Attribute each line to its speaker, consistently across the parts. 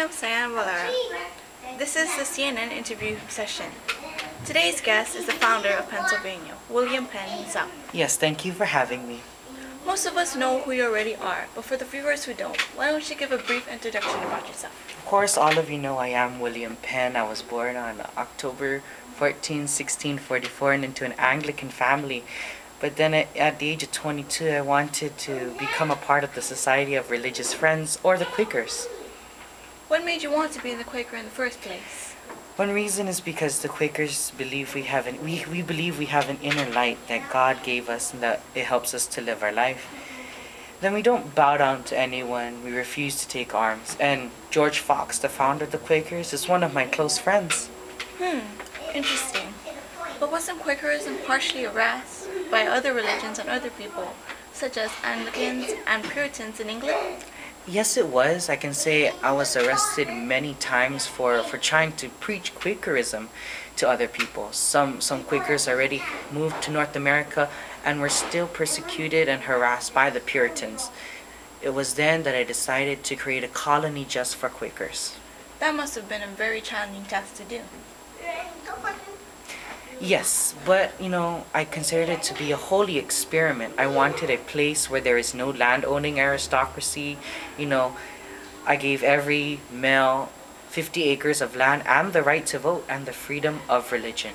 Speaker 1: am Cyan Valera. This is the CNN interview session. Today's guest is the founder of Pennsylvania, William Penn himself.
Speaker 2: Yes, thank you for having me.
Speaker 1: Most of us know who you already are, but for the viewers who don't, why don't you give a brief introduction about yourself?
Speaker 2: Of course, all of you know I am William Penn. I was born on October 14, 1644 and into an Anglican family. But then at the age of 22, I wanted to become a part of the Society of Religious Friends, or the Quakers.
Speaker 1: What made you want to be in the Quaker in the first place?
Speaker 2: One reason is because the Quakers believe we believe we have an inner light that God gave us and that it helps us to live our life. Then we don't bow down to anyone, we refuse to take arms. And George Fox, the founder of the Quakers, is one of my close friends.
Speaker 1: Interesting. But wasn't Quakerism partially harassed by other religions and other people, such as Anglicans and Puritans in England?
Speaker 2: Yes, it was. I can say I was arrested many times for trying to preach Quakerism to other people. Some Quakers already moved to North America and were still persecuted and harassed by the Puritans. It was then that I decided to create a colony just for Quakers.
Speaker 1: That must have been a very challenging task to do.
Speaker 2: Yes, but I considered it to be a holy experiment. I wanted a place where there is no land-owning aristocracy. I gave every male 50 acres of land and the right to vote and the freedom of religion.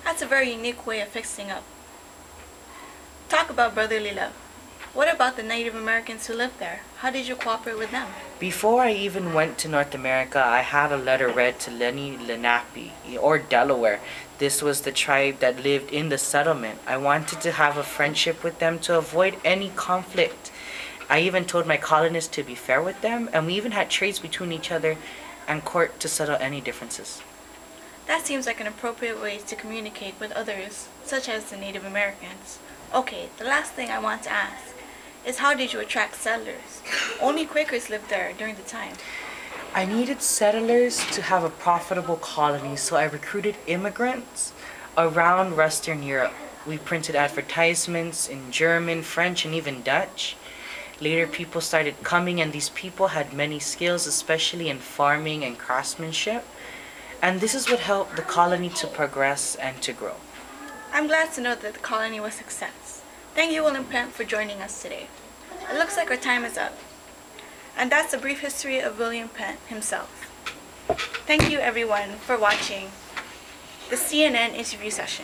Speaker 1: That's a very unique way of fixing up. Talk about brotherly love. What about the Native Americans who lived there? How did you cooperate with them?
Speaker 2: Before I even went to North America, I had a letter read to Lenni Lenape, or Delaware. This was the tribe that lived in the settlement. I wanted to have a friendship with them to avoid any conflict. I even told my colonists to be fair with them, and we even had trades between each other and court to settle any differences.
Speaker 1: That seems like an appropriate way to communicate with others, such as the Native Americans. Okay, the last thing I want to ask is, how did you attract settlers? Only Quakers lived there during the time.
Speaker 2: I needed settlers to have a profitable colony, so I recruited immigrants around Western Europe. We printed advertisements in German, French, and even Dutch. Later, people started coming, and these people had many skills, especially in farming and craftsmanship. And this is what helped the colony to progress and to grow.
Speaker 1: I'm glad to know that the colony was a success. Thank you, William Penn, for joining us today. It looks like our time is up. And that's a brief history of William Penn himself. Thank you, everyone, for watching the CNN interview session.